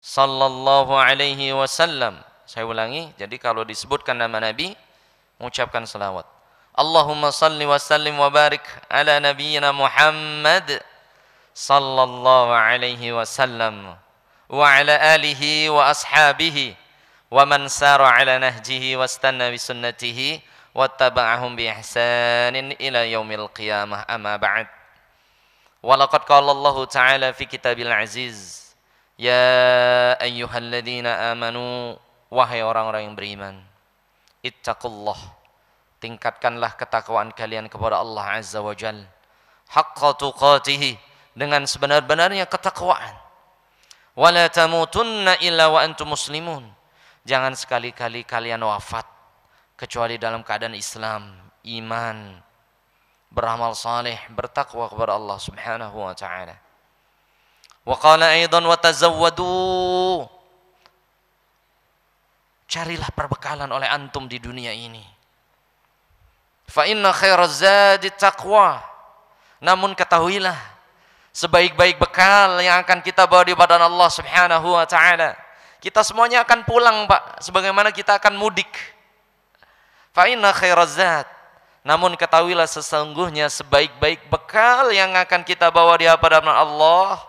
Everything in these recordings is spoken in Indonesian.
sallallahu alaihi wasallam. Saya ulangi, jadi kalau disebutkan nama Nabi, mengucapkan salawat. Allahumma salli wa sallim wa barik ala nabiyyina Muhammad sallallahu alaihi wasallam wa ala alihi wa ashabihi wa man sara ala nahjihi wastanna bi sunnatihi wattaba'ahum bi ihsanin ila yaumil qiyamah, amma ba'd. Wa laqad qala Allah ta'ala fi kitabil aziz, ya ayyuhalladzina amanu, wahai orang-orang yang beriman, ittaqullah, tingkatkanlah ketakwaan kalian kepada Allah Azza wa Jal, haqqa tuqatihi, dengan sebenar-benarnya ketakwaan. Wala tamutunna illa wa antum muslimun, jangan sekali-kali kalian wafat kecuali dalam keadaan Islam, iman, beramal saleh, bertakwa kepada Allah Subhanahu wa ta'ala. Wa qala aidan wa tazawwadu, carilah perbekalan oleh antum di dunia ini. Fa inna khairaz zadi taqwa, namun ketahuilah sebaik-baik bekal yang akan kita bawa di badan Allah Subhanahu wa ta'ala. Kita semuanya akan pulang, Pak, sebagaimana kita akan mudik. Fa inna khairaz zad, namun ketahuilah sesungguhnya sebaik-baik bekal yang akan kita bawa di hadapan Allah,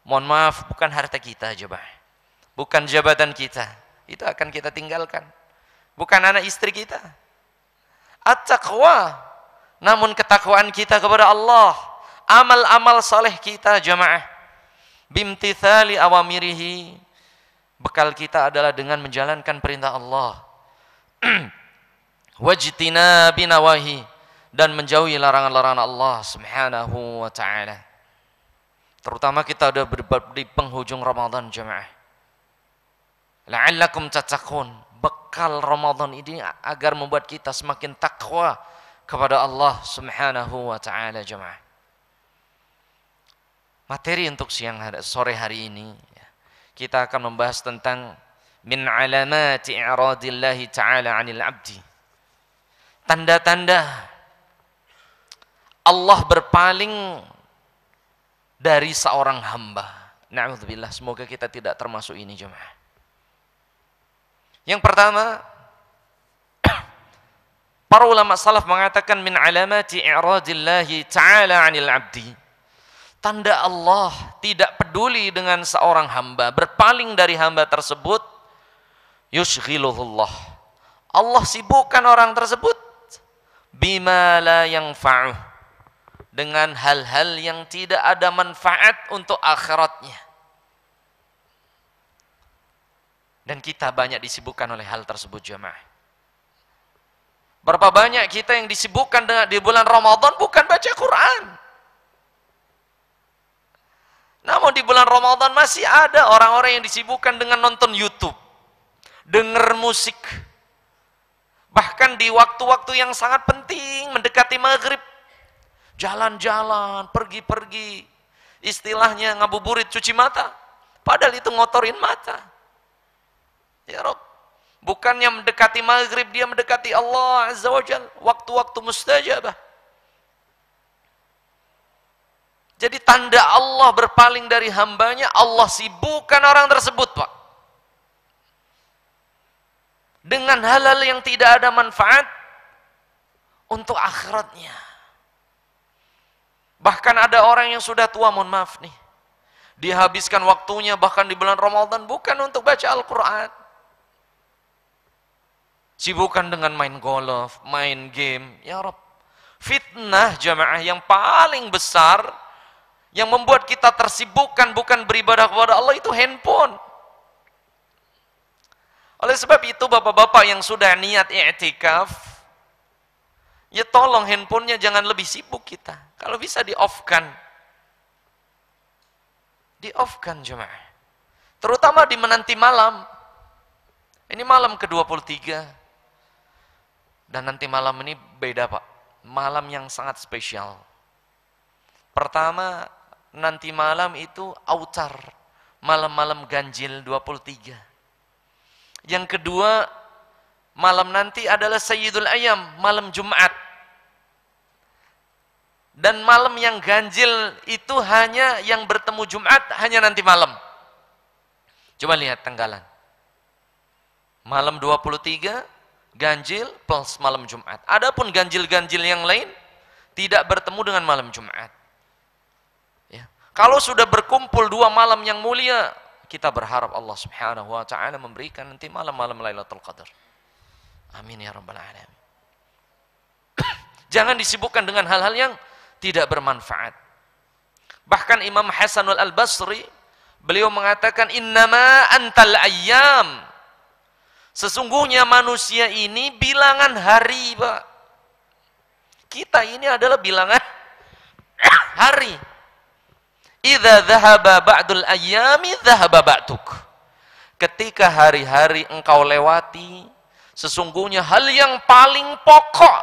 mohon maaf, bukan harta kita aja, Pak, bukan jabatan kita, itu akan kita tinggalkan, bukan anak istri kita. At-taqwa, namun ketakwaan kita kepada Allah, amal-amal saleh kita jamaah, bimtithali awamirihi, bekal kita adalah dengan menjalankan perintah Allah, wajtinabi nawahi, dan menjauhi larangan-larangan Allah Subhanahu wa ta'ala. Terutama kita sudah di penghujung Ramadan jamaah. La'allakum tattaqun, bekal Ramadan ini agar membuat kita semakin takwa kepada Allah Subhanahu wa ta'ala jamaah. Materi untuk sore hari ini, kita akan membahas tentang min alamati i'radillahi ta'ala 'anil 'abdi, tanda-tanda Allah berpaling dari seorang hamba. Na'udzubillah, semoga kita tidak termasuk ini jemaah. Yang pertama, para ulama salaf mengatakan min alamati i'radillahi ta'ala 'anil 'abdi, tanda Allah tidak peduli dengan seorang hamba, berpaling dari hamba tersebut, yushghiluhullah, Allah sibukkan orang tersebut bima la yanfa'uh, dengan hal-hal yang tidak ada manfaat untuk akhiratnya. Dan kita banyak disibukkan oleh hal tersebut jemaah. Berapa banyak kita yang disibukkan di bulan Ramadan bukan baca Quran. Namun di bulan Ramadan masih ada orang-orang yang disibukkan dengan nonton YouTube, dengar musik. Bahkan di waktu-waktu yang sangat penting mendekati maghrib, jalan-jalan, pergi-pergi, istilahnya ngabuburit, cuci mata, padahal itu ngotorin mata. Ya Rob, bukannya mendekati maghrib, dia mendekati Allah Azza wa Jal, waktu-waktu mustajabah. Jadi tanda Allah berpaling dari hambanya, Allah sibukkan orang tersebut, Pak, dengan hal-hal yang tidak ada manfaat untuk akhiratnya. Bahkan ada orang yang sudah tua, mohon maaf nih, dia habiskan waktunya bahkan di bulan Ramadan bukan untuk baca Al-Quran, sibukkan dengan main golf, main game. Ya Rabb, fitnah jamaah yang paling besar yang membuat kita tersibukkan bukan beribadah kepada Allah itu handphone. Oleh sebab itu bapak-bapak yang sudah niat i'tikaf, ya tolong handphonenya jangan lebih sibuk kita. Kalau bisa di-off-kan. Di-off-kan jemaah. Terutama di menanti malam. Ini malam ke-23. Dan nanti malam ini beda, Pak. Malam yang sangat spesial. Pertama, nanti malam itu autar. Malam-malam ganjil 23. Yang kedua, malam nanti adalah Sayyidul Ayyam, malam Jumat. Dan malam yang ganjil itu hanya yang bertemu Jumat hanya nanti malam. Coba lihat tanggalan. Malam 23 ganjil plus malam Jumat. Adapun ganjil-ganjil yang lain tidak bertemu dengan malam Jumat. Ya. Kalau sudah berkumpul 2 malam yang mulia, kita berharap Allah Subhanahu wa taala memberikan nanti malam-malam Lailatul Qadar. Amin ya rabbal alamin. Jangan disibukkan dengan hal-hal yang tidak bermanfaat. Bahkan Imam Hasanul Al-Basri, beliau mengatakan, innama antal ayyam. Sesungguhnya manusia ini bilangan hari, Pak. Kita ini adalah bilangan hari. Idza dhahaba ba'dul ayyami dhahaba ba'duk. Ketika hari-hari engkau lewati, sesungguhnya hal yang paling pokok,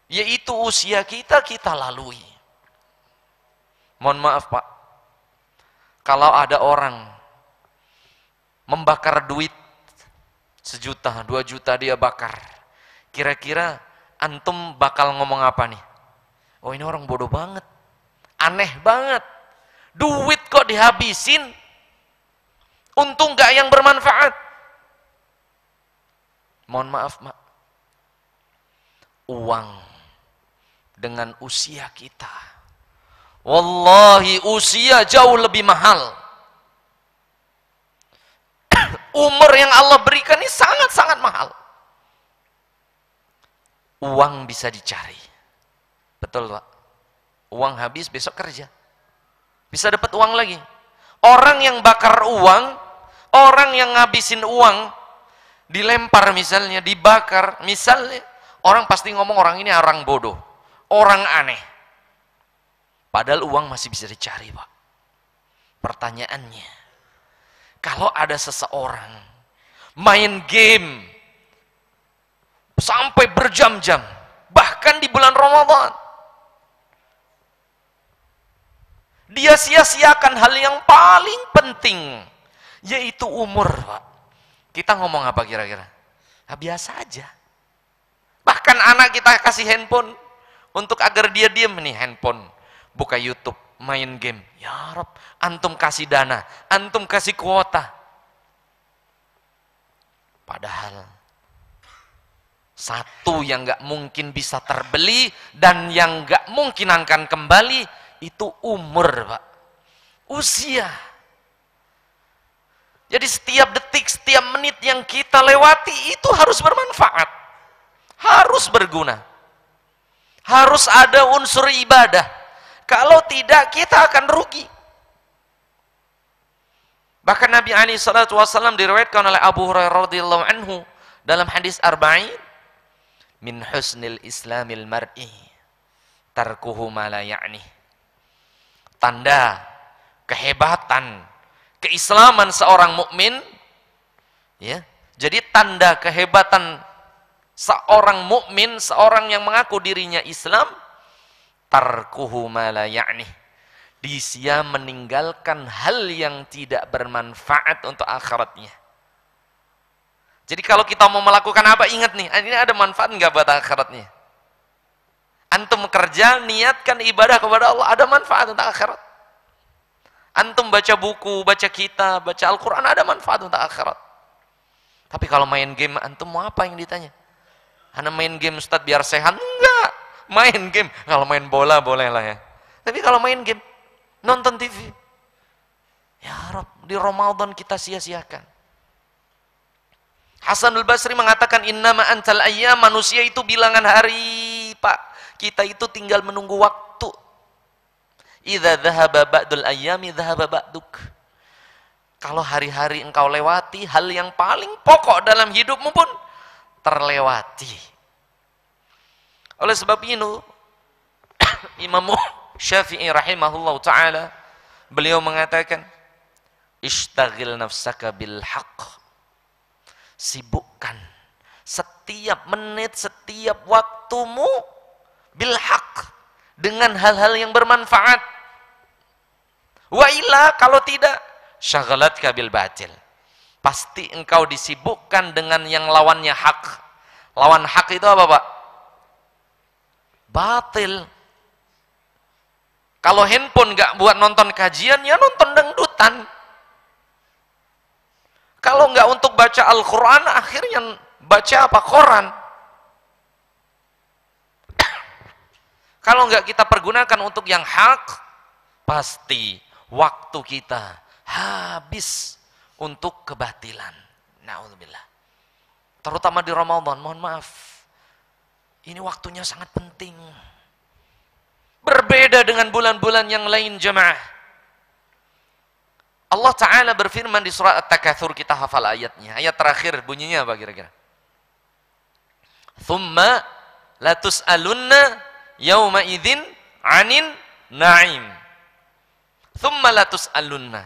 yaitu usia kita, kita lalui. Mohon maaf, Pak. Kalau ada orang membakar duit 1 juta, 2 juta dia bakar, kira-kira antum bakal ngomong apa nih? Oh, ini orang bodoh banget, aneh banget, duit kok dihabisin, untung gak yang bermanfaat. Mohon maaf, Mak, uang dengan usia kita, wallahi usia jauh lebih mahal. Umur yang Allah berikan ini sangat-sangat mahal. Uang bisa dicari, betul, Pak. Uang habis, besok kerja, bisa dapat uang lagi. Orang yang bakar uang, orang yang ngabisin uang, dilempar misalnya, dibakar misalnya, orang pasti ngomong orang ini orang bodoh, orang aneh. Padahal uang masih bisa dicari, Pak. Pertanyaannya, kalau ada seseorang main game sampai berjam-jam, bahkan di bulan Ramadan, dia sia-siakan hal yang paling penting, yaitu umur, Pak. Kita ngomong apa kira-kira? Nah, biasa aja. Bahkan anak kita kasih handphone untuk agar dia diam, nih handphone, buka YouTube, main game. Ya Rob, antum kasih dana, antum kasih kuota. Padahal satu yang gak mungkin bisa terbeli dan yang gak mungkin akan kembali, itu umur, Pak. Usia. Jadi setiap detik, setiap menit yang kita lewati itu harus bermanfaat, harus berguna, harus ada unsur ibadah. Kalau tidak, kita akan rugi. Bahkan Nabi SAW diriwayatkan oleh Abu Hurairah radhiyallahu anhu dalam hadis Arba'in, min husnil islamil mar'i tarkuhu ma la ya'ni. Tanda kehebatan keislaman seorang mukmin, ya. Jadi tanda kehebatan seorang mukmin, seorang yang mengaku dirinya Islam, tarkuhu ma la ya'ni, dia meninggalkan hal yang tidak bermanfaat untuk akhiratnya. Jadi kalau kita mau melakukan apa, ingat nih, ini ada manfaat nggak buat akhiratnya? Antum kerja, niatkan ibadah kepada Allah, ada manfaat untuk akhirat. Antum baca buku, baca kitab, baca Al-Quran, ada manfaat untuk akhirat. Tapi kalau main game, antum mau apa yang ditanya? Anda main game, Ustaz, biar sehat? Enggak. Main game, kalau main bola boleh lah ya. Tapi kalau main game, nonton TV, ya Rob, di Ramadan kita sia-siakan. Hasanul Basri mengatakan, innama antal ayyam, manusia itu bilangan hari, Pak. Kita itu tinggal menunggu waktu. Idza dhahaba ba'dul ayyami dhahaba ba'duk. Kalau hari-hari engkau lewati, hal yang paling pokok dalam hidupmu pun terlewati. Oleh sebab itu, Imam Syafi'i rahimahullah ta'ala, beliau mengatakan, ishtagil nafsaka bil haqq. Sibukkan setiap menit, setiap waktumu bil haqq, dengan hal-hal yang bermanfaat. Wa illa, kalau tidak, syagalatka bil batil. Pasti engkau disibukkan dengan yang lawannya hak. Lawan hak itu apa, Pak? Batil. Kalau handphone gak buat nonton kajian, ya nonton dangdutan. Kalau nggak untuk baca Al-Quran, akhirnya baca apa? Koran. Kalau nggak kita pergunakan untuk yang hak, pasti waktu kita habis untuk kebatilan. Na'udzubillah. Terutama di Ramadan, mohon maaf. Ini waktunya sangat penting. Berbeda dengan bulan-bulan yang lain, jemaah. Allah Ta'ala berfirman di surat At-Takatsur, kita hafal ayatnya. Ayat terakhir bunyinya apa kira-kira? Thumma latus'alunna yawma idzin 'anin na'im. Thumma latus'alunna.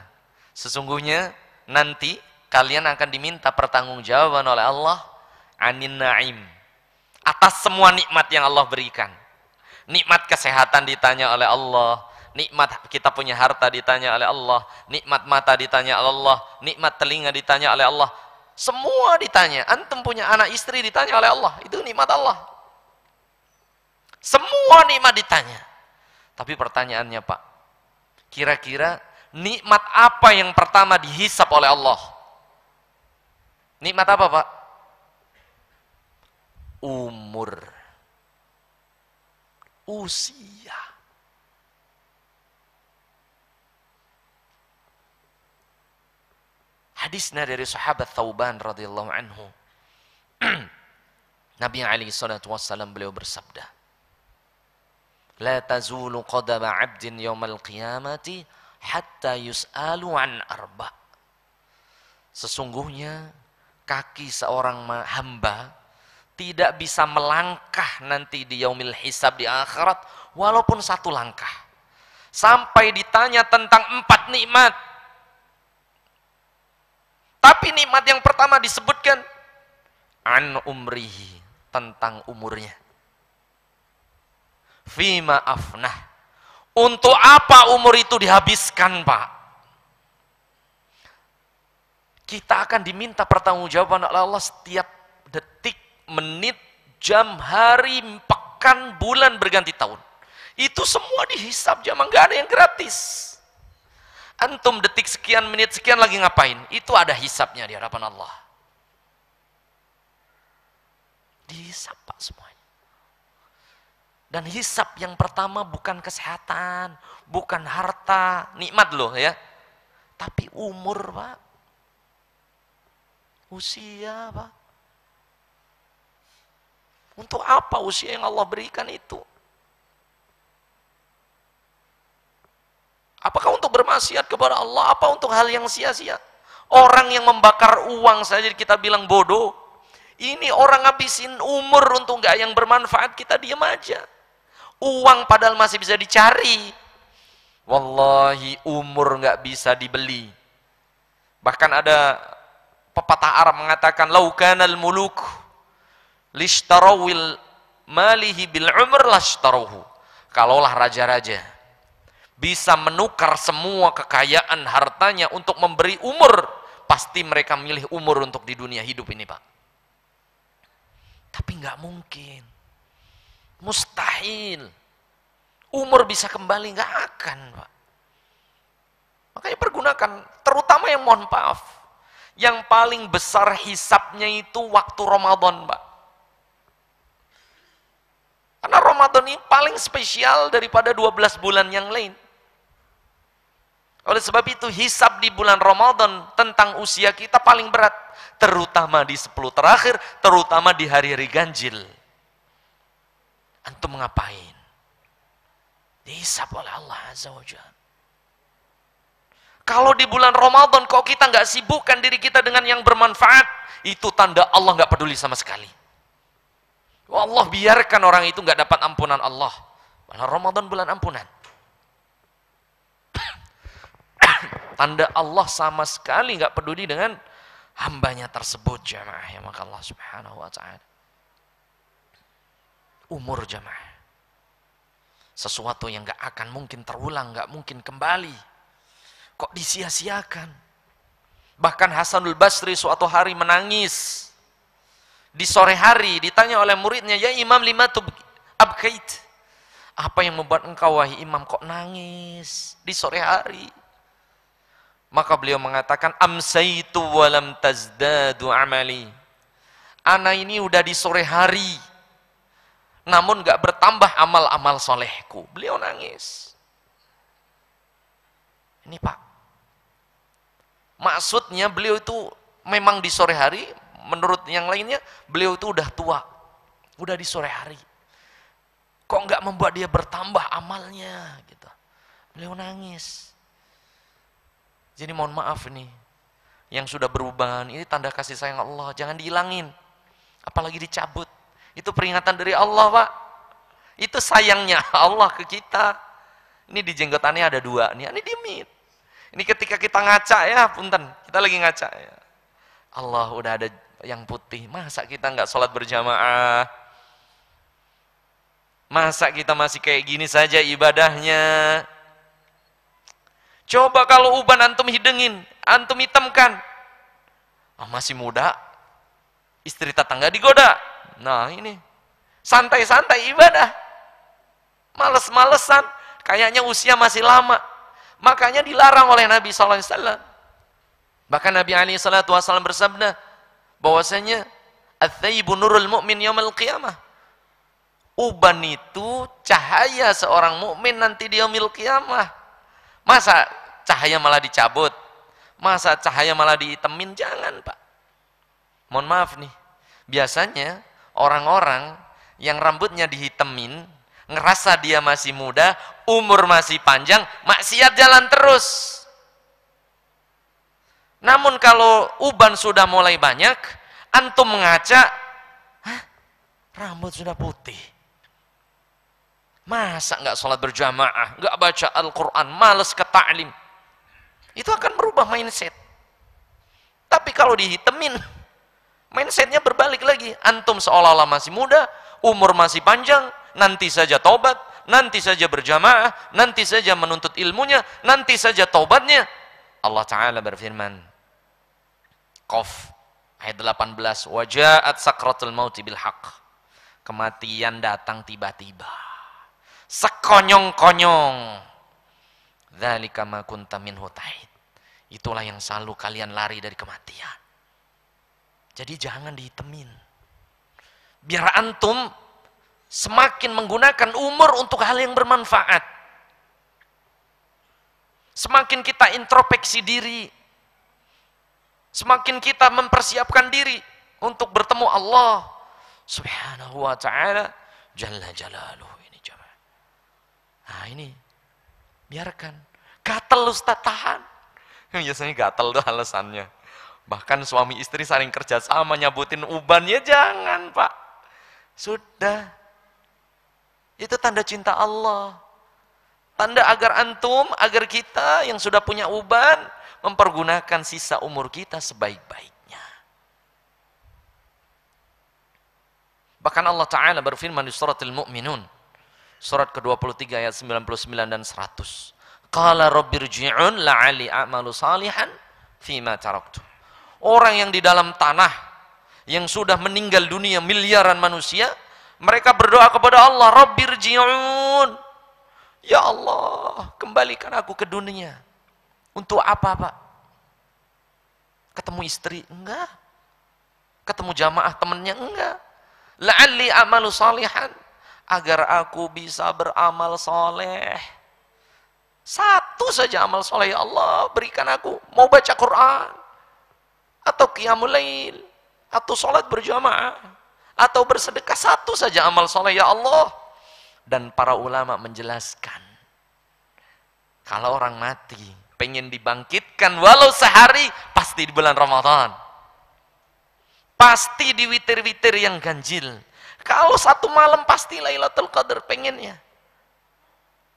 Sesungguhnya nanti kalian akan diminta pertanggungjawaban oleh Allah 'anin na'im. Atas semua nikmat yang Allah berikan. Nikmat kesehatan ditanya oleh Allah, nikmat kita punya harta ditanya oleh Allah, nikmat mata ditanya oleh Allah, nikmat telinga ditanya oleh Allah. Semua ditanya. Antum punya anak istri ditanya oleh Allah, itu nikmat Allah. Semua nikmat ditanya. Tapi pertanyaannya, Pak, kira-kira nikmat apa yang pertama dihisap oleh Allah? Nikmat apa, Pak? Umur. Usia. Hadisnya dari sahabat Thauban radhiyallahu anhu. Nabi alaihi salatu wassalam beliau bersabda, "La tazulu qadama 'abdin yaumal qiyamati hatta yus'alu an arba." Sesungguhnya kaki seorang hamba tidak bisa melangkah nanti di yaumil hisab di akhirat walaupun satu langkah. Sampai ditanya tentang 4 nikmat. Tapi nikmat yang pertama disebutkan an umrihi, tentang umurnya. Fima afnah. Untuk apa umur itu dihabiskan, Pak? Kita akan diminta pertanggungjawaban oleh Allah setiap detik, menit, jam, hari, pekan, bulan, berganti tahun. Itu semua dihisab, jamaah, nggak ada yang gratis. Antum detik sekian, menit sekian lagi ngapain? Itu ada hisabnya di hadapan Allah. Dihisab, Pak, semuanya. Dan hisab yang pertama bukan kesehatan, bukan harta, nikmat loh ya. Tapi umur, Pak. Usia, Pak. Untuk apa usia yang Allah berikan itu? Apakah untuk bermaksiat kepada Allah? Apa untuk hal yang sia-sia? Orang yang membakar uang saja kita bilang bodoh. Ini orang ngabisin umur untuk nggak yang bermanfaat, kita diam aja. Uang padahal masih bisa dicari. Wallahi umur nggak bisa dibeli. Bahkan ada pepatah Arab mengatakan, "Lau kanal muluk lishtarawil malihi bil umr lashtarawhu." Kalaulah raja-raja bisa menukar semua kekayaan hartanya untuk memberi umur, pasti mereka milih umur untuk di dunia hidup ini, Pak. Tapi nggak mungkin, mustahil umur bisa kembali, nggak akan, Pak. Makanya pergunakan, terutama yang mohon maaf, yang paling besar hisapnya itu waktu Ramadan, Pak. Karena Ramadan ini paling spesial daripada 12 bulan yang lain. Oleh sebab itu hisab di bulan Ramadan tentang usia kita paling berat, terutama di 10 terakhir, terutama di hari-hari ganjil. Antum ngapain? Dihisab oleh Allah Azza wa Jalla. Kalau di bulan Ramadan kok kita nggak sibukkan diri kita dengan yang bermanfaat, itu tanda Allah nggak peduli sama sekali. Allah biarkan orang itu nggak dapat ampunan Allah. Bulan Ramadan bulan ampunan. Tanda Allah sama sekali nggak peduli dengan hambanya tersebut, jamaah ya, maka Allah Subhanahu wa ta'ala. Umur, jamaah, sesuatu yang nggak akan mungkin terulang, nggak mungkin kembali, kok disia-siakan. Bahkan Hasanul Basri suatu hari menangis di sore hari, ditanya oleh muridnya, "Ya Imam, lima abkait?" Apa yang membuat engkau wahai imam kok nangis di sore hari? Maka beliau mengatakan, amsaitu walam tazdadu amali. Ana ini udah di sore hari, namun gak bertambah amal-amal solehku. Beliau nangis. Ini Pak, maksudnya beliau itu memang di sore hari, menurut yang lainnya, beliau itu udah tua. Udah di sore hari. Kok nggak membuat dia bertambah amalnya? Gitu. Beliau nangis. Jadi mohon maaf nih, yang sudah berubah, ini tanda kasih sayang Allah. Jangan dihilangin. Apalagi dicabut. Itu peringatan dari Allah, Pak. Itu sayangnya Allah ke kita. Ini di jenggotannya ada 2. Ini diemin. Ini ketika kita ngaca ya, punten. Kita lagi ngaca ya. Allah udah ada yang putih. Masa kita nggak sholat berjamaah? Masa kita masih kayak gini saja ibadahnya? Coba kalau uban antum hidengin, antum hitamkan. Masih muda, istri tetangga digoda. Nah ini, santai-santai ibadah. Males-malesan, kayaknya usia masih lama. Makanya dilarang oleh Nabi SAW. Bahkan Nabi SAW bersabda, bahwasanya Ats-tsayyibu nurul mu'min yaumil qiyamah. Uban itu cahaya seorang mukmin nanti di yaumil qiyamah. Masa cahaya malah dicabut? Masa cahaya malah dihitemin? Jangan, Pak. Mohon maaf nih. Biasanya orang-orang yang rambutnya dihitemin, ngerasa dia masih muda, umur masih panjang, maksiat jalan terus. Namun kalau uban sudah mulai banyak, antum mengaca, rambut sudah putih. Masa nggak sholat berjamaah, nggak baca Al-Quran, males ke ta'lim. Itu akan berubah mindset. Tapi kalau dihitemin, mindsetnya berbalik lagi. Antum seolah-olah masih muda, umur masih panjang, nanti saja taubat, nanti saja berjamaah, nanti saja menuntut ilmunya, nanti saja taubatnya. Allah Ta'ala berfirman, Qaf, ayat 18, Waja'at sakratul mauti bil haqq. Kematian datang tiba-tiba. Sekonyong-konyong. Dzalika ma kunta minhu tahid. Itulah yang selalu kalian lari dari kematian. Jadi jangan dihitemin. Biar antum semakin menggunakan umur untuk hal yang bermanfaat. Semakin kita introspeksi diri, semakin kita mempersiapkan diri untuk bertemu Allah Subhanahu wa ta'ala Jalla Jalaluhu. Ini coba. Nah ini, biarkan. Gatel Ustaz, tahan. Biasanya gatel tuh alasannya. Bahkan suami istri saling kerja sama nyabutin ubannya, jangan Pak. Sudah. Itu tanda cinta Allah. Tanda agar antum, agar kita yang sudah punya uban, mempergunakan sisa umur kita sebaik-baiknya. Bahkan Allah Ta'ala berfirman di surat Al-Mu'minun, surat ke-23 ayat 99 dan 100. Qala rabbirji'un la'ali a'malu salihan fima taraktu. Orang yang di dalam tanah, yang sudah meninggal dunia miliaran manusia, mereka berdoa kepada Allah, rabbirji'un. Ya Allah, kembalikan aku ke dunia. Untuk apa, Pak? Ketemu istri? Enggak. Ketemu jamaah temannya? Enggak. La'alli a'malu salihan. Agar aku bisa beramal soleh. Satu saja amal soleh, ya Allah berikan aku. Mau baca Quran, atau qiyamul lail, atau sholat berjamaah, atau bersedekah. Satu saja amal soleh, ya Allah. Dan para ulama menjelaskan, kalau orang mati pengen dibangkitkan walau sehari, pasti di bulan Ramadan, pasti di witir-witir yang ganjil. Kalau satu malam pasti Lailatul Qadar pengennya.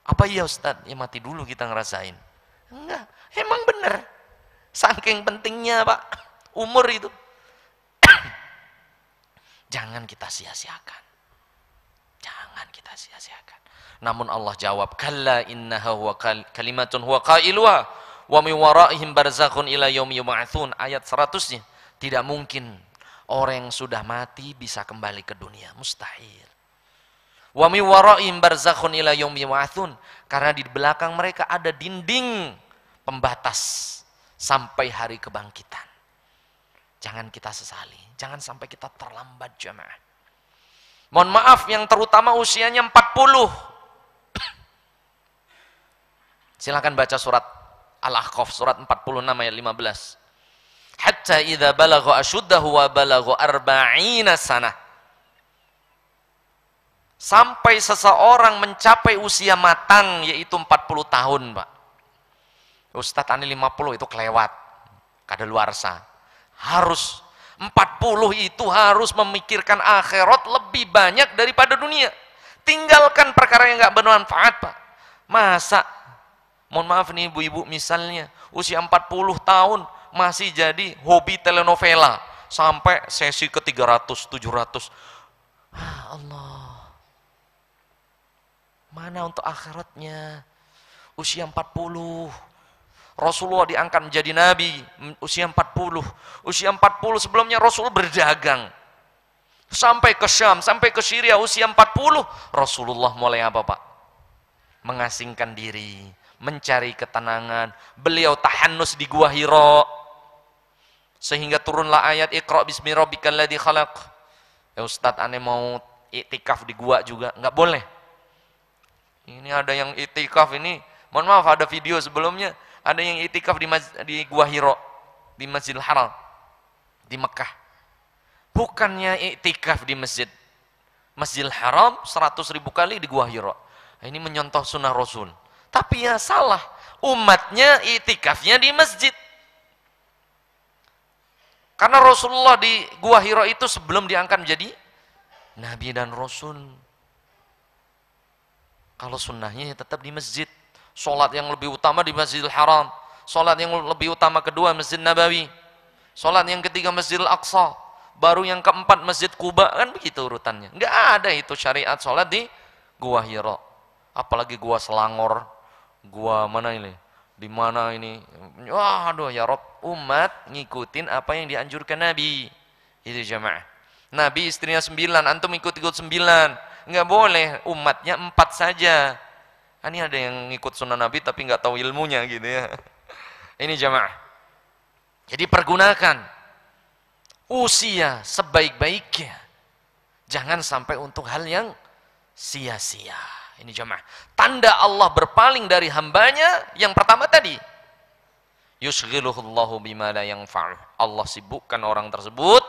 Apa iya Ustaz? Ya mati dulu kita ngerasain. Enggak, emang bener. Saking pentingnya Pak umur itu. Jangan kita sia-siakan. Jangan kita sia-siakan. Namun Allah jawab, kalla innaha huwa kalimatun huwa qailuha wa min waraihim barzakhun ila yaumi yub'atsun. Ayat 100-nya. Tidak mungkin orang yang sudah mati bisa kembali ke dunia, mustahil. Wa min waraihim barzakhun ila yaumi yub'atsun. Karena di belakang mereka ada dinding pembatas sampai hari kebangkitan. Jangan kita sesali, jangan sampai kita terlambat jamaah. Mohon maaf yang terutama usianya 40. Silakan baca surat Al-Ahqaf surat 46 ayat 15. Hatta idza balagha ashuddahu wa balagha 40 sanah. Sampai seseorang mencapai usia matang yaitu 40 tahun, Pak. Ustadz ani 50 itu kelewat. Kadaluarsa. Harus 40 itu harus memikirkan akhirat lebih banyak daripada dunia. Tinggalkan perkara yang enggak bermanfaat, Pak. Masa mohon maaf nih ibu-ibu misalnya usia 40 tahun masih jadi hobi telenovela sampai sesi ke 300, 700. Allah. Mana untuk akhiratnya? Usia 40. Rasulullah diangkat menjadi nabi usia 40. Usia 40 sebelumnya Rasul berdagang. Sampai ke Syam, sampai ke Syria usia 40. Rasulullah mulai apa, Pak? Mengasingkan diri, mencari ketenangan. Beliau tahannus di Gua Hira. Sehingga turunlah ayat Iqra bismi rabbikal ladzi khalaq. Ya Ustaz, aneh mau iktikaf di gua juga, enggak boleh. Ini ada yang itikaf ini, mohon maaf ada video sebelumnya, ada yang itikaf di Gua Hira, di Masjidil Haram, di Mekah. Bukannya itikaf di Masjidil Haram 100.000 kali di Gua Hira. Ini menyontoh sunnah Rasul. Tapi ya salah, umatnya itikafnya di masjid. Karena Rasulullah di Gua Hira itu sebelum diangkat menjadi Nabi dan Rasul. Kalau sunnahnya tetap di masjid. Sholat yang lebih utama di Masjidil Haram. Sholat yang lebih utama kedua Masjid Nabawi. Sholat yang ketiga Masjidil Aqsa. Baru yang keempat Masjid Quba. Kan begitu urutannya. Nggak ada itu syariat sholat di Gua Hira. Apalagi Gua Selangor. Gua mana ini? Di mana ini? Wah, aduh ya Rob. Umat ngikutin apa yang dianjurkan Nabi. Itu jamaah. Nabi istrinya 9. Antum ikut-ikut 9. Nggak boleh, umatnya 4 saja. Ini ada yang ngikut sunnah Nabi tapi nggak tahu ilmunya gitu ya. Ini jamaah. Jadi pergunakan usia sebaik-baiknya. Jangan sampai untuk hal yang sia-sia. Ini jamaah. Tanda Allah berpaling dari hambanya yang pertama tadi. Yushghiluhullahu bima la yanfa'uh. Allah sibukkan orang tersebut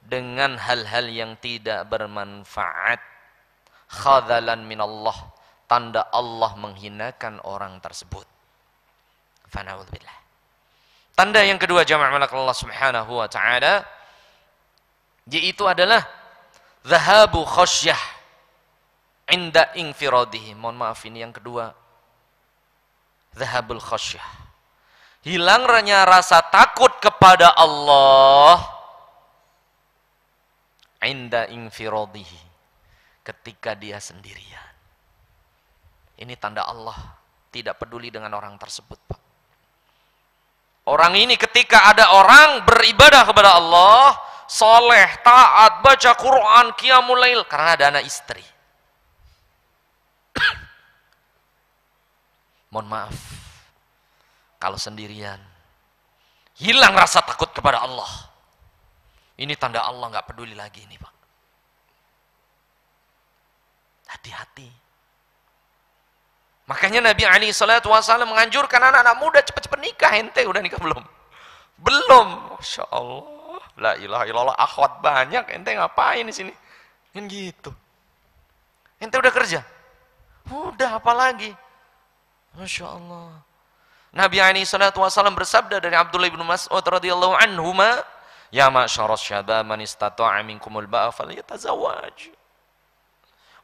dengan hal-hal yang tidak bermanfaat. Khadhalan minallah, tanda Allah menghinakan orang tersebut. Fana'udzubillah. Tanda yang kedua jamaah malak Allah subhanahu wa ta'ala, yaitu adalah dhahabu khasyah inda infiradihi. Mohon maaf, ini yang kedua. Dhahabul khasyah, hilangnya rasa takut kepada Allah inda infiradihi, ketika dia sendirian. Ini tanda Allah tidak peduli dengan orang tersebut, Pak. Orang ini ketika ada orang beribadah kepada Allah, soleh, taat, baca Quran, qiyamul lail, karena ada anak istri. Mohon maaf, kalau sendirian, hilang rasa takut kepada Allah. Ini tanda Allah nggak peduli lagi ini, Pak. Hati-hati. Makanya Nabi SAW menganjurkan anak-anak muda cepat-cepat nikah. Ente udah nikah belum? Belum. Masya Allah. La ilaha illallah. Akhwat banyak. Ente ngapain di sini? Kan gitu. Ente udah kerja? Udah, apalagi? Masya Allah. Nabi SAW bersabda dari Abdullah bin Mas'ud radhiyallahu anhuma, ya ma'syaras syabab man istata'a minkumul ba'a falyatazawwaj.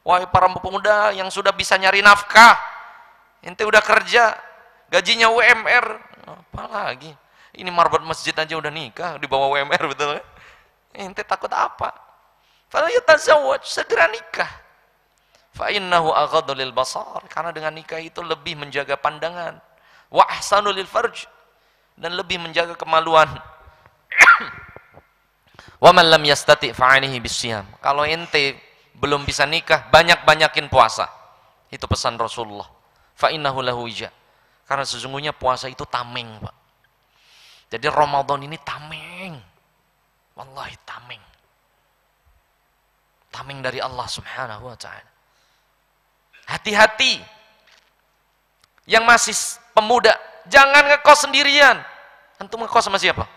Wahai para pemuda yang sudah bisa nyari nafkah, ente udah kerja, gajinya UMR, apalagi? Ini marbot masjid aja udah nikah, di bawah UMR, betul kan? Ente takut apa? Falyatazawwaj, segera nikah. Fa innahu aghaddu lil basar, karena dengan nikah itu lebih menjaga pandangan. Wa ahsanu lil farj, dan lebih menjaga kemaluan. Wa man lam yastati' fa 'alaihi bisyam. Kalau ente belum bisa nikah, banyak-banyakin puasa. Itu pesan Rasulullah. Fa innahu lahu wija. Karena sesungguhnya puasa itu tameng, Pak. Jadi Ramadan ini tameng. Wallahi tameng. Tameng dari Allah Subhanahu wa ta'ala. Hati-hati. Yang masih pemuda, jangan ngekos sendirian. Antum ngekos sama siapa?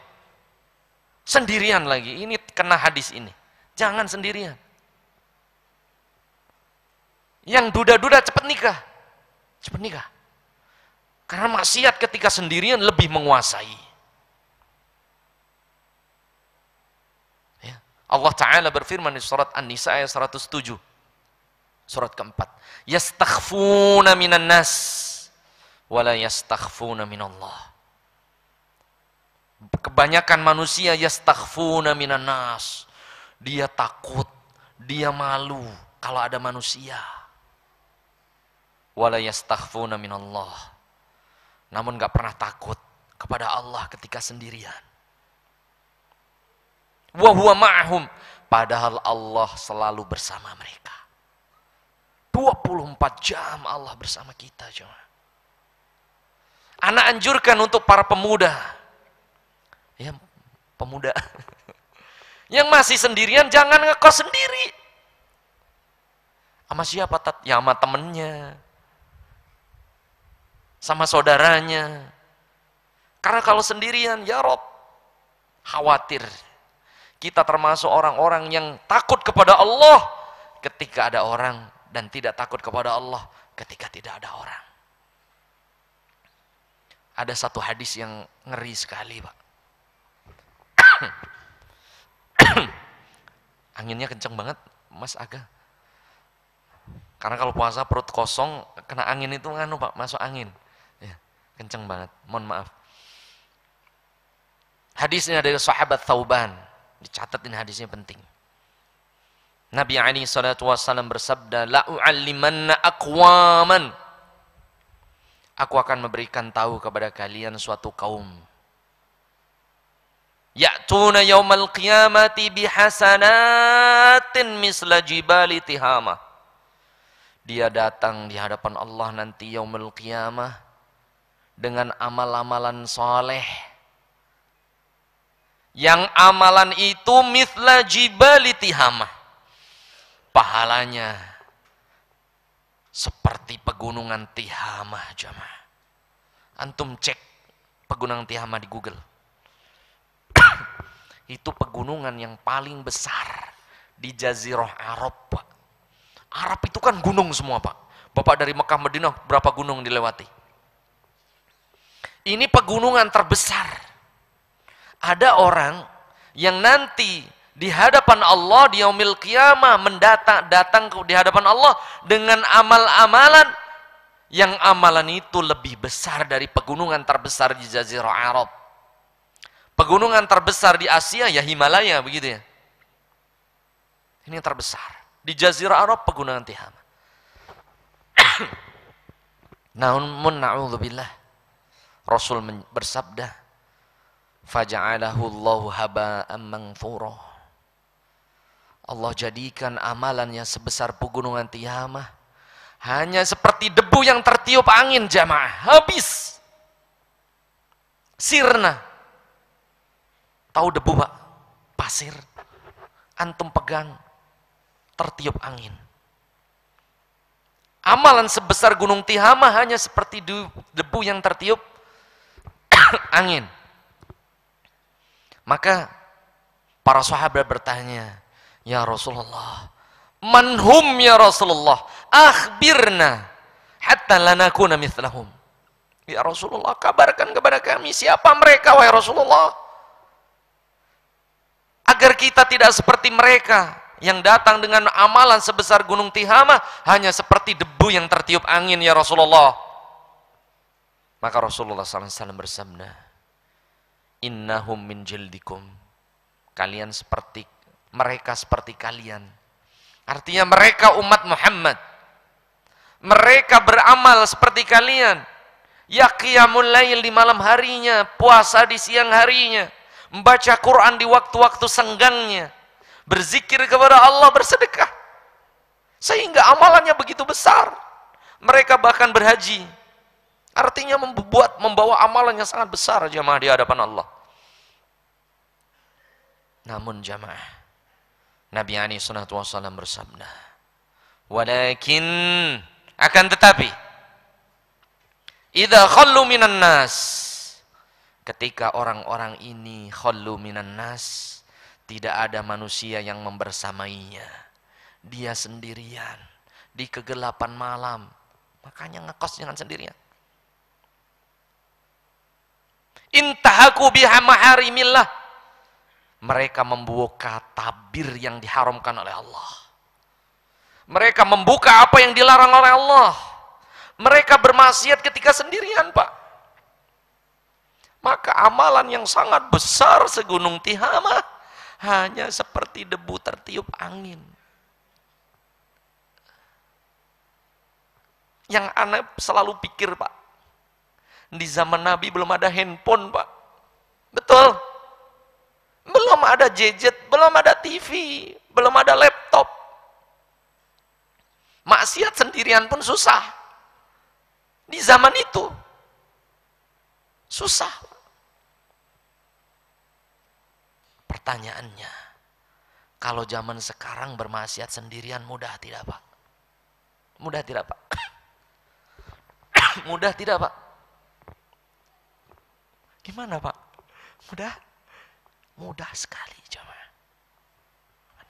Sendirian lagi. Ini kena hadis ini. Jangan sendirian. Yang duda-duda cepat nikah. Cepat nikah. Karena maksiat ketika sendirian lebih menguasai. Allah Ta'ala berfirman di surat An-Nisa ayat 107. Surat keempat. Yastakhfuna minan nas. Wala yastakhfuna minallah. Kebanyakan manusia yastakhfuna minan nas. Dia takut. Dia malu kalau ada manusia. Wala yastakhfuna minallah. Namun gak pernah takut kepada Allah ketika sendirian. Wa huwa ma'ahum, padahal Allah selalu bersama mereka. 24 jam Allah bersama kita, jemaah. Ana anjurkan untuk para pemuda. Ya, pemuda. Yang masih sendirian jangan ngekos sendiri. Sama siapa, Tat? Ya sama temennya. Sama saudaranya. Karena kalau sendirian, ya Rob, khawatir. Kita termasuk orang-orang yang takut kepada Allah ketika ada orang dan tidak takut kepada Allah ketika tidak ada orang. Ada satu hadis yang ngeri sekali, Pak. Anginnya kenceng banget, Mas Aga. Karena kalau puasa perut kosong, kena angin itu nganu, Pak, masuk angin. Ya, kenceng banget. Mohon maaf. Hadisnya dari sahabat Thauban. Dicatat ini hadisnya penting. Nabi alaihi salatu wassalam bersabda, la u'allimanna aqwaman. Aku akan memberikan tahu kepada kalian suatu kaum. Ya'tuna yaumal qiyamati bihasanatin misla jibali tihama. Dia datang di hadapan Allah nanti yaumul qiyamah dengan amal-amalan soleh. Yang amalan itu mithla jibali tihamah. Pahalanya seperti pegunungan Tihamah, jamaah. Antum cek pegunungan Tihamah di Google. Itu pegunungan yang paling besar di Jazirah Arab, Pak. Arab itu kan gunung semua, Pak. Bapak dari Mekah Madinah berapa gunung dilewati? Ini pegunungan terbesar. Ada orang yang nanti di hadapan Allah di yaumil qiyamah datang di hadapan Allah dengan amal-amalan yang amalan itu lebih besar dari pegunungan terbesar di Jazirah Arab. Pegunungan terbesar di Asia ya Himalaya, begitu ya. Ini yang terbesar. Di Jazirah Arab pegunungan Tihamah. Namun na'udzubillah, Rasul bersabda, faja'alahu Allahu haba'an manthura. Allah jadikan amalannya sebesar pegunungan Tihamah hanya seperti debu yang tertiup angin, jamaah. Habis. Sirna. Tahu debu, Pak? Pasir. Antum pegang, tertiup angin. Amalan sebesar gunung Tihamah hanya seperti debu yang tertiup angin. Maka para sahabat bertanya, ya Rasulullah, manhum ya Rasulullah, akhbirna hatta lanakuna mithlahum. Ya Rasulullah, kabarkan kepada kami siapa mereka, wahai Rasulullah, agar kita tidak seperti mereka yang datang dengan amalan sebesar gunung Tihamah hanya seperti debu yang tertiup angin, ya Rasulullah. Maka Rasulullah SAW bersabda, innahum min jildikum. Kalian seperti mereka, seperti kalian. Artinya mereka umat Muhammad. Mereka beramal seperti kalian. Ya qiyamul lail di malam harinya, puasa di siang harinya, membaca Quran di waktu-waktu senggangnya, berzikir kepada Allah, bersedekah. Sehingga amalannya begitu besar. Mereka bahkan berhaji. Artinya membawa amalan yang sangat besar, jemaah, di hadapan Allah. Namun jamaah, Nabi alaihi salatu wasallam bersabda, walakin, akan tetapi, idza khallu minan nas, ketika orang-orang ini khallu minan nas, tidak ada manusia yang membersamainya, dia sendirian di kegelapan malam, makanya ngekos jangan sendirian. Intahaku biha maharimillah, mereka membuka tabir yang diharamkan oleh Allah. Mereka membuka apa yang dilarang oleh Allah. Mereka bermaksiat ketika sendirian, Pak. Maka amalan yang sangat besar segunung Tihamah hanya seperti debu tertiup angin. Yang aneh selalu pikir, Pak, di zaman Nabi belum ada handphone, Pak. Betul. Belum ada gadget, belum ada TV, belum ada laptop. Maksiat sendirian pun susah. Di zaman itu susah. Pertanyaannya, kalau zaman sekarang bermaksiat sendirian mudah tidak, Pak? Mudah tidak, Pak? Mudah tidak, Pak? Gimana, Pak? Mudah? Mudah sekali, jemaah.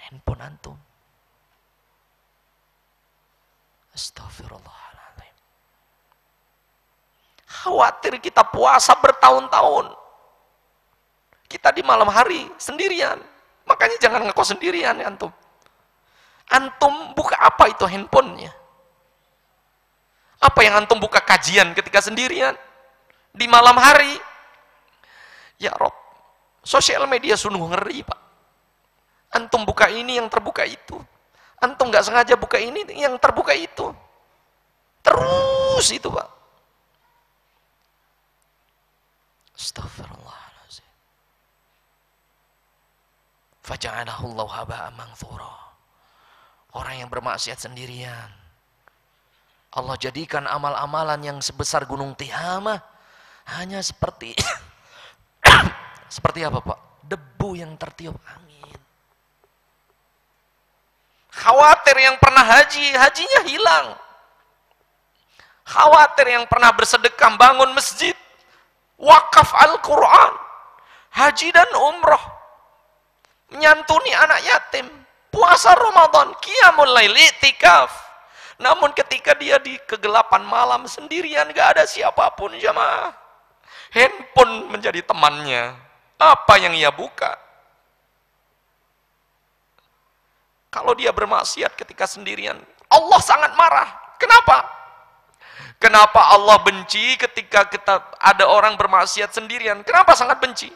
Handphone antum. Astagfirullahaladzim. Khawatir kita puasa bertahun-tahun. Kita di malam hari sendirian. Makanya jangan ngekos sendirian ya antum. Antum buka apa itu handphonenya? Apa yang antum buka kajian ketika sendirian? Di malam hari? Ya Rob, sosial media sungguh ngeri, Pak. Antum buka ini, yang terbuka itu. Antum nggak sengaja buka ini, yang terbuka itu. Terus itu, Pak. Astagfirullahaladzim. Faja'alahu Allahu haba'an manthura. Orang yang bermaksiat sendirian, Allah jadikan amal-amalan yang sebesar gunung Tihamah hanya seperti seperti apa, Pak? Debu yang tertiup angin. Khawatir yang pernah haji, hajinya hilang. Khawatir yang pernah bersedekah, bangun masjid, wakaf Al-Quran, haji dan umroh, menyantuni anak yatim, puasa Ramadan, qiyamul lail, i'tikaf. Namun ketika dia di kegelapan malam sendirian, gak ada siapapun, jamaah, handphone menjadi temannya. Apa yang ia buka? Kalau dia bermaksiat ketika sendirian, Allah sangat marah. Kenapa? Kenapa Allah benci ketika ada orang bermaksiat sendirian? Kenapa sangat benci?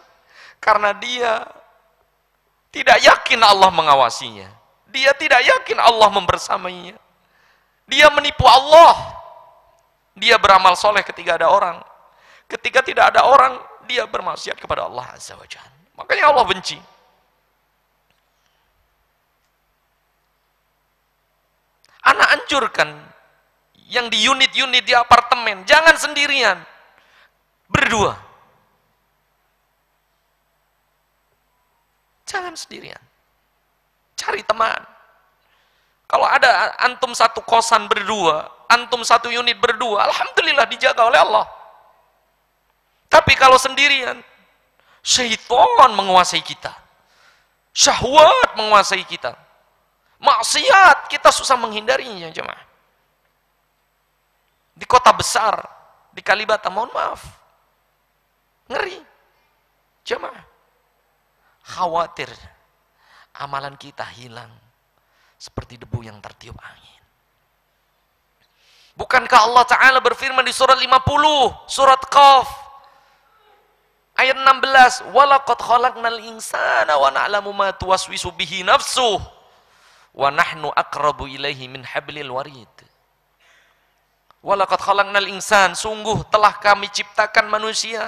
Karena dia tidak yakin Allah mengawasinya. Dia tidak yakin Allah membersamainya. Dia menipu Allah. Dia beramal soleh ketika ada orang. Ketika tidak ada orang, dia bermaksiat kepada Allah Azza wa Jalla. Makanya Allah benci. Anak anjurkan yang di unit-unit di apartemen, jangan sendirian, berdua. Jangan sendirian. Cari teman. Kalau ada antum satu kosan berdua, antum satu unit berdua, alhamdulillah dijaga oleh Allah. Tapi kalau sendirian, syaitan menguasai kita. Syahwat menguasai kita. Maksiat kita susah menghindarinya, jemaah. Di kota besar, di Kalibata, mohon maaf, ngeri, jemaah. Khawatir amalan kita hilang seperti debu yang tertiup angin. Bukankah Allah Ta'ala berfirman di surat 50, surat Qaf, ayat 16, walaqad khalaqnal insana wa na'lamu ma tuwaswisu bihi nafsuh wa nahnu aqrabu ilaihi min hablil warid. Walaqad khalaqnal insan, sungguh telah kami ciptakan manusia,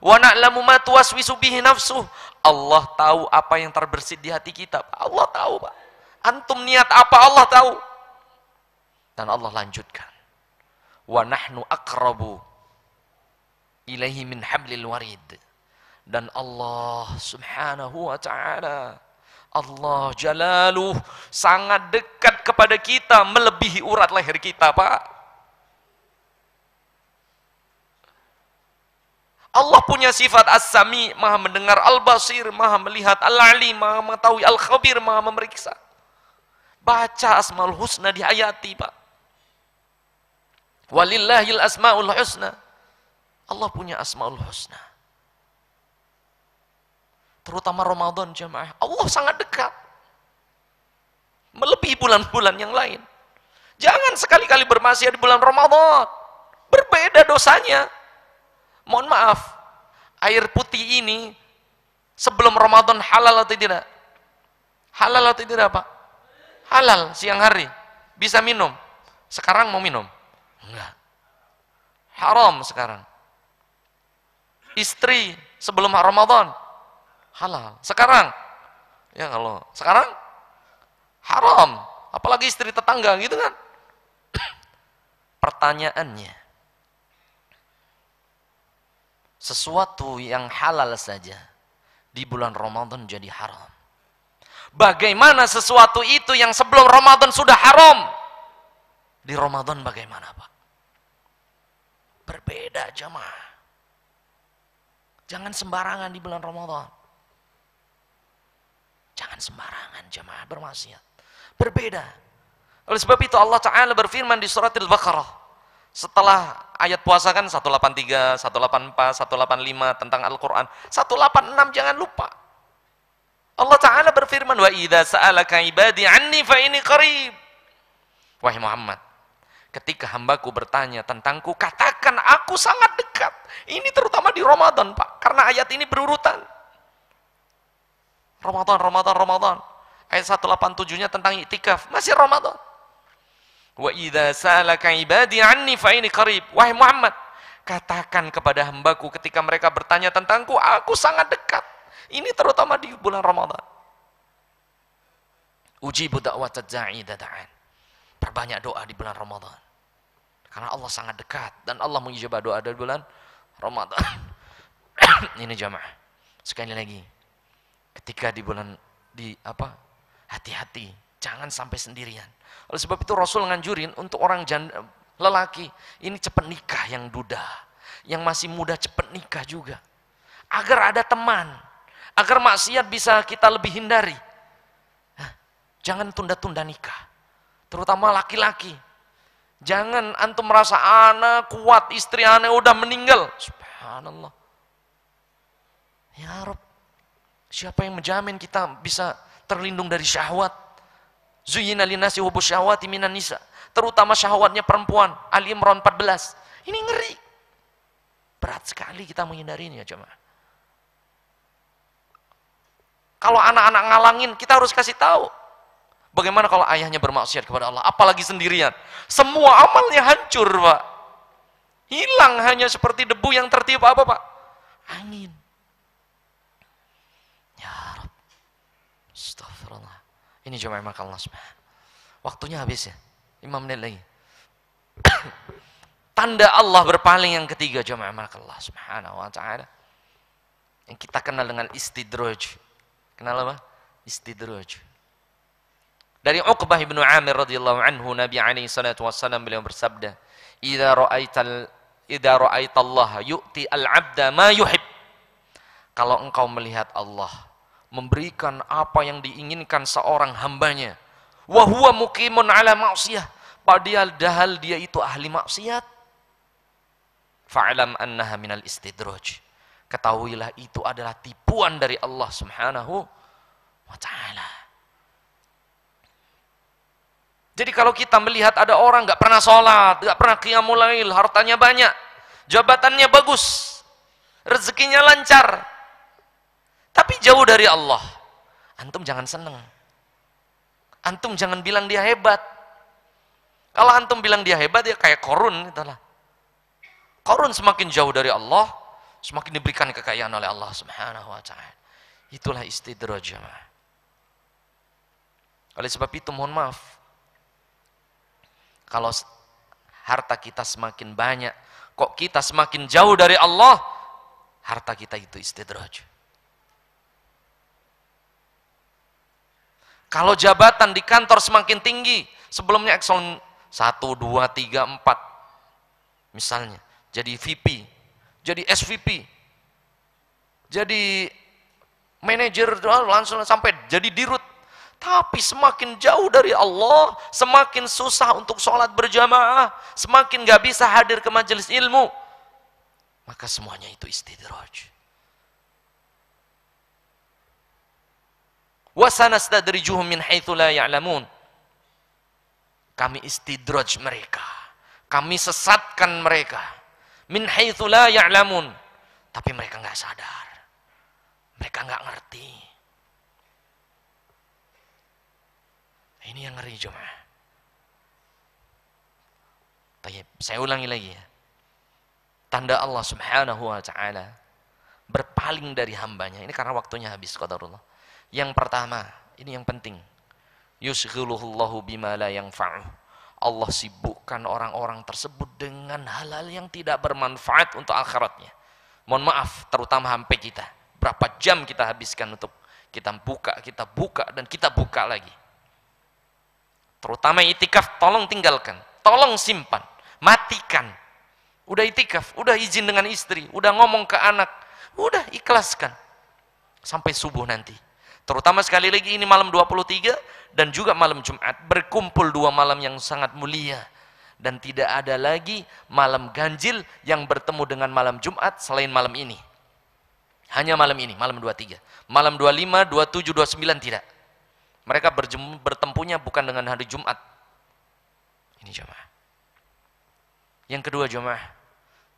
wa na'lamu ma tuwaswisu bihi nafsuh, Allah tahu apa yang terbersit di hati kita. Allah tahu, Pak. Antum niat apa, Allah tahu. Dan Allah lanjutkan, wa nahnu aqrabu ilaihi min hablil warid, Dan Allah subhanahu wa ta'ala, Allah jalaluh, sangat dekat kepada kita, melebihi urat leher kita, Pak. Allah punya sifat as-sami, maha mendengar, al-basir, maha melihat, al-alim, maha mengetahui, al-khabir, maha memeriksa. Baca asmaul husna, dihayati, Pak. Walillahil asmaul husna. Allah punya asmaul husna. Terutama Ramadan, jemaah, Allah sangat dekat, melebihi bulan-bulan yang lain. Jangan sekali-kali bermaksiat di bulan Ramadan, berbeda dosanya. Mohon maaf, air putih ini sebelum Ramadan halal atau tidak? Halal atau tidak, Pak? Halal, siang hari bisa minum. Sekarang mau minum? Enggak, haram sekarang. Istri sebelum Ramadan halal. Sekarang, ya kalau sekarang haram, apalagi istri tetangga gitu kan. Pertanyaannya, sesuatu yang halal saja di bulan Ramadan jadi haram. Bagaimana sesuatu itu yang sebelum Ramadan sudah haram, di Ramadan bagaimana, Pak? Berbeda, jemaah. Jangan sembarangan di bulan Ramadan. Jangan sembarangan, jemaah, bermaksiat. Berbeda. Oleh sebab itu Allah Ta'ala berfirman di surat Al-Baqarah. Setelah ayat puasa kan 183, 184, 185 tentang Al-Quran. 186 jangan lupa. Allah Ta'ala berfirman, wa idza sa'alaka ibadi anni fa inni qarib. Wahai Muhammad, ketika hambaku bertanya tentangku, katakan aku sangat dekat. Ini terutama di Ramadan, Pak, karena ayat ini berurutan. Ramadan. Ayat 187-nya tentang iktikaf, masih Ramadan. Wa idza sa'alaka ibadi anni fa inni qarib. Wahai Muhammad, katakan kepada hambaku ketika mereka bertanya tentangku, aku sangat dekat. Ini terutama di bulan Ramadan. Ujibu da'watad da'i idza da'an. Perbanyak doa di bulan Ramadan. Karena Allah sangat dekat dan Allah mengijabah doa di bulan Ramadan. Ini jamaah. Sekali lagi, ketika di bulan hati-hati, jangan sampai sendirian. Oleh sebab itu Rasul nganjurin untuk orang lelaki ini cepat nikah, yang duda, yang masih muda cepat nikah juga, agar ada teman, agar maksiat bisa kita lebih hindari. Jangan tunda-tunda nikah, terutama laki-laki. Jangan antum merasa anak kuat, istri anak udah meninggal. Subhanallah. Ya Rabb, siapa yang menjamin kita bisa terlindung dari syahwat? Zuyyina linnasi hubbus syahwati minan nisa, terutama syahwatnya perempuan. Ali Imran 14. Ini ngeri. Berat sekali kita menghindarinya, jemaah. Kalau anak-anak ngalangin, kita harus kasih tahu. Bagaimana kalau ayahnya bermaksiat kepada Allah, apalagi sendirian? Semua amalnya hancur, Pak. Hilang hanya seperti debu yang tertiup apa, Pak? Angin. Ya Rabb. Astagfirullah. Ini cuma maka Allah subhanahu. Waktunya habis ya. 5 menit lagi. Tanda Allah berpaling yang ketiga, jemaah maka Allah subhanahu wa ta'ala. Yang kita kenal dengan istidraj. Kenal apa? Istidraj. Dari Uqbah bin Amir radhiyallahu anhu, Nabi alaihi salatu wassalam beliau bersabda, "Idza ra'aita Allah yu'ti al-'abda ma yuhib." Kalau engkau melihat Allah memberikan apa yang diinginkan seorang hambanya, wa huwa muqimun ala ma'siyah, padahal dia itu ahli maksiat, fa'lam annaha minal istidraj, ketahuilah itu adalah tipuan dari Allah subhanahu wa ta'ala. Jadi kalau kita melihat ada orang gak pernah sholat, gak pernah qiyamul lail, hartanya banyak, jabatannya bagus, rezekinya lancar, tapi jauh dari Allah, antum jangan seneng. Antum jangan bilang dia hebat. Kalau antum bilang dia hebat, ya kayak Qarun, itulah. Qarun semakin jauh dari Allah, semakin diberikan kekayaan oleh Allah subhanahu wa ta'ala. Itulah istidraj. Oleh sebab itu mohon maaf, kalau harta kita semakin banyak, kok kita semakin jauh dari Allah, harta kita itu istidraj. Kalau jabatan di kantor semakin tinggi, sebelumnya ekselon 1, 2, 3, 4, misalnya, jadi VP, jadi SVP, jadi manajer, langsung sampai jadi dirut. Tapi semakin jauh dari Allah, semakin susah untuk sholat berjamaah, semakin gak bisa hadir ke majelis ilmu, maka semuanya itu istidraj. Wa sanastadrijuhum min haitsu la ya'lamun. Kami istidraj mereka, kami sesatkan mereka, min haitsu la ya'lamun, tapi mereka nggak sadar, mereka nggak ngerti. Ini yang ngeri jemaah. Saya ulangi lagi ya. Tanda Allah Subhanahu wa taala berpaling dari hambanya. Ini karena waktunya habis qadarullah. Yang pertama, ini yang penting. Yusghiluhullahu bima la yanfa'uh. Allah sibukkan orang-orang tersebut dengan hal-hal yang tidak bermanfaat untuk akhiratnya. Mohon maaf, terutama sampai kita. Berapa jam kita habiskan untuk kita buka dan kita buka lagi. Terutama itikaf, tolong tinggalkan, tolong simpan, matikan. Udah itikaf, udah izin dengan istri, udah ngomong ke anak, udah ikhlaskan sampai subuh nanti. Terutama sekali lagi ini malam 23 dan juga malam Jumat, berkumpul 2 malam yang sangat mulia, dan tidak ada lagi malam ganjil yang bertemu dengan malam Jumat selain malam ini. Hanya malam ini, malam 23. Malam 25, 27, 29 tidak. Mereka bertempunya bukan dengan hari Jumat. Ini jemaah. Yang kedua jemaah,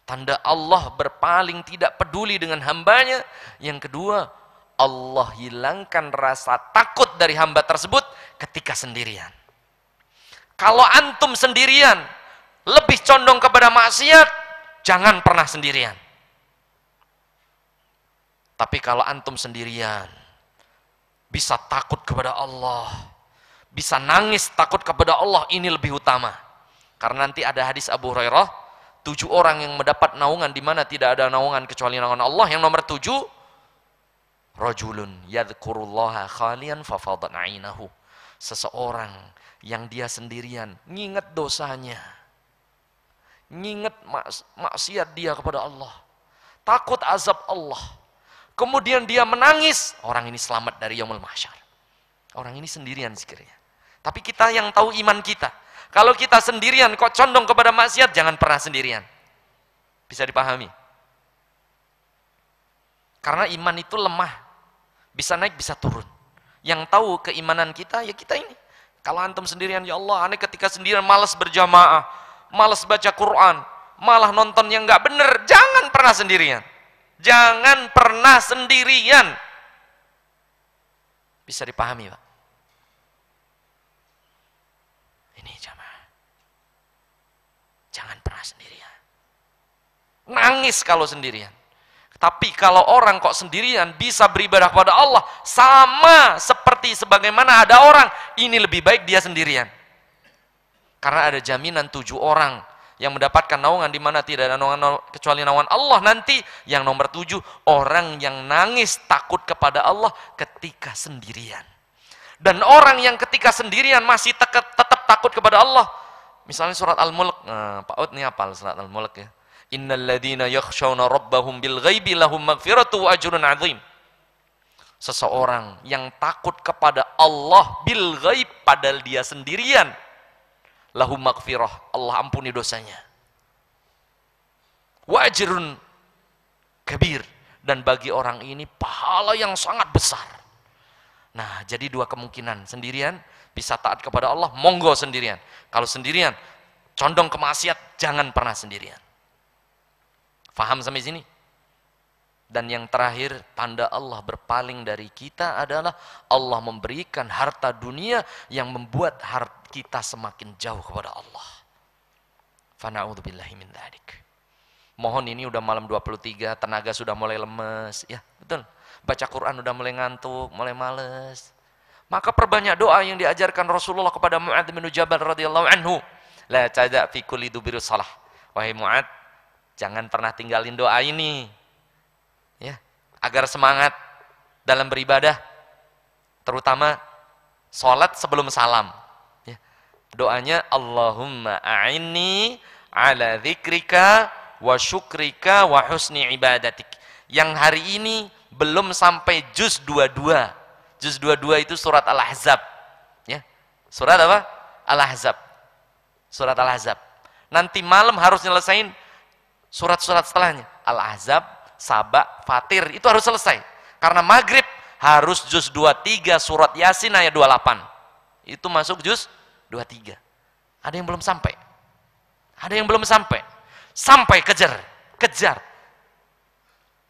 tanda Allah berpaling tidak peduli dengan hambanya. Yang kedua, Allah hilangkan rasa takut dari hamba tersebut ketika sendirian. Kalau antum sendirian, lebih condong kepada maksiat, jangan pernah sendirian. Tapi kalau antum sendirian, bisa takut kepada Allah, bisa nangis takut kepada Allah, ini lebih utama. Karena nanti ada hadis Abu Hurairah, 7 orang yang mendapat naungan di mana tidak ada naungan kecuali naungan Allah. Yang nomor 7, rajulun yadhkurullaha khalian fafadat ainahu. Seseorang yang dia sendirian, nginget dosanya, nginget maksiat dia kepada Allah, takut azab Allah, kemudian dia menangis, orang ini selamat dari yaumul mahsyar. Orang ini sendirian sekiranya. Tapi kita yang tahu iman kita, kalau kita sendirian kok condong kepada maksiat, jangan pernah sendirian. Bisa dipahami? Karena iman itu lemah, bisa naik bisa turun. Yang tahu keimanan kita ya kita ini. Kalau antum sendirian, ya Allah, aneh ketika sendirian malas berjamaah, malas baca Quran, malah nonton yang nggak bener, jangan pernah sendirian. Jangan pernah sendirian. Bisa dipahami, Pak? Ini jamaah. Jangan pernah sendirian. Nangis kalau sendirian. Tapi kalau orang kok sendirian bisa beribadah kepada Allah, sama seperti sebagaimana ada orang, ini lebih baik dia sendirian. Karena ada jaminan 7 orang yang mendapatkan naungan di mana tidak ada naungan kecuali naungan Allah nanti. Yang nomor 7, orang yang nangis takut kepada Allah ketika sendirian. Dan orang yang ketika sendirian masih tetap takut kepada Allah. Misalnya surat Al-Mulk, Pak Ud nih hafal surat Al-Mulk ya. Innal ladzina yakhshawna rabbahum bil ghaibi lahum maghfiratu wa ajrun 'adzim. Seseorang yang takut kepada Allah bil ghaib padahal dia sendirian, lahum maghfirah, Allah ampuni dosanya. Wa ajrun kabir, dan bagi orang ini pahala yang sangat besar. Nah, jadi 2 kemungkinan, sendirian bisa taat kepada Allah, monggo sendirian. Kalau sendirian condong ke maksiat, jangan pernah sendirian. Faham sampai sini? Dan yang terakhir, tanda Allah berpaling dari kita adalah Allah memberikan harta dunia yang membuat harta kita semakin jauh kepada Allah. Fana'udzubillahi min dzalik. Mohon ini udah malam 23, tenaga sudah mulai lemes, ya betul. Baca Quran udah mulai ngantuk, mulai males. Maka perbanyak doa yang diajarkan Rasulullah kepada Mu'adz bin Jabal radhiyallahu anhu. La tada fi kulli dubirus salah. Wahai Mu'adz, jangan pernah tinggalin doa ini. Ya, agar semangat dalam beribadah, terutama sholat sebelum salam. Ya. Doanya Allahumma a'inni ala dzikrika wa syukrika wa husni ibadatik. Yang hari ini belum sampai juz 22. Juz 22 itu surat Al-Ahzab. Ya. Surat apa? Al-Ahzab. Surat Al-Ahzab. Nanti malam harus nyelesain surat-surat setelahnya. Al-Ahzab, Saba, Fatir, itu harus selesai. Karena maghrib harus juz 23 surat Yasin ayat 28. Itu masuk juz 23. Ada yang belum sampai. Ada yang belum sampai. Sampai kejar. Kejar.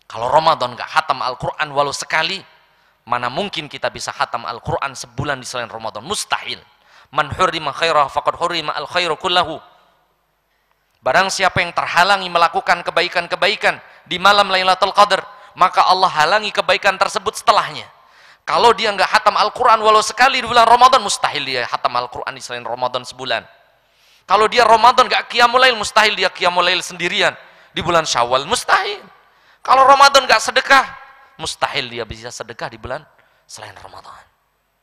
Kalau Ramadan nggak hatam Al-Quran walau sekali, mana mungkin kita bisa hatam Al-Quran sebulan di selain Ramadan? Mustahil. Man hurrima khairah faqad hurrima al-khairu kullahu. Barang siapa yang terhalangi melakukan kebaikan-kebaikan di malam Lailatul Qadar, maka Allah halangi kebaikan tersebut setelahnya. Kalau dia nggak hatam Al-Quran walau sekali di bulan Ramadan, mustahil dia hatam Al-Quran di selain Ramadan sebulan. Kalau dia Ramadan nggak qiyamul lail, mustahil dia qiyamul lail sendirian di bulan Syawal, mustahil. Kalau Ramadan nggak sedekah, mustahil dia bisa sedekah di bulan selain Ramadan.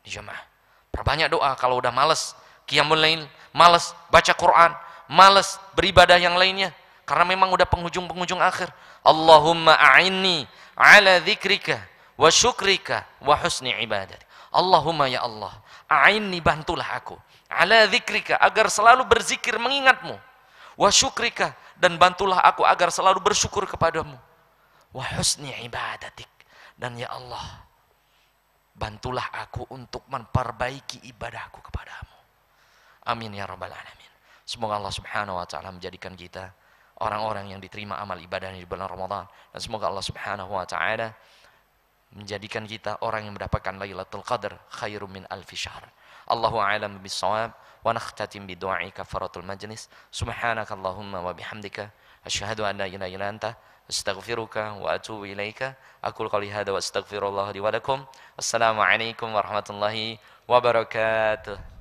Di jemaah, perbanyak doa. Kalau udah males qiyamul lail, males baca Quran, males beribadah yang lainnya, karena memang udah penghujung-penghujung akhir. Allahumma a'inni ala dzikrika wa syukrika wa husni ibadat. Allahumma ya Allah, a'inni, bantulah aku, ala dzikrika, agar selalu berzikir mengingatmu, wa syukrika, dan bantulah aku agar selalu bersyukur kepadamu, wa husni ibadatik, dan ya Allah, bantulah aku untuk memperbaiki ibadahku kepadamu. Amin ya rabbal alamin. Semoga Allah subhanahu wa ta'ala menjadikan kita orang-orang yang diterima amal ibadahnya di bulan Ramadan, dan semoga Allah subhanahu wa ta'ala menjadikan kita orang yang mendapatkan Lailatul Qadar khairum min alfi syahr. Allahu a'lam bis-shawab, wa nakhtatim bi du'ai kafaratul majlis. Subhanakallahumma wa bihamdika asyhadu an la ilaha illa anta astaghfiruka wa atubu ilaika. Aqulu qouli hadza wa astaghfirullah li wa lakum. Assalamu alaikum warahmatullahi wabarakatuh.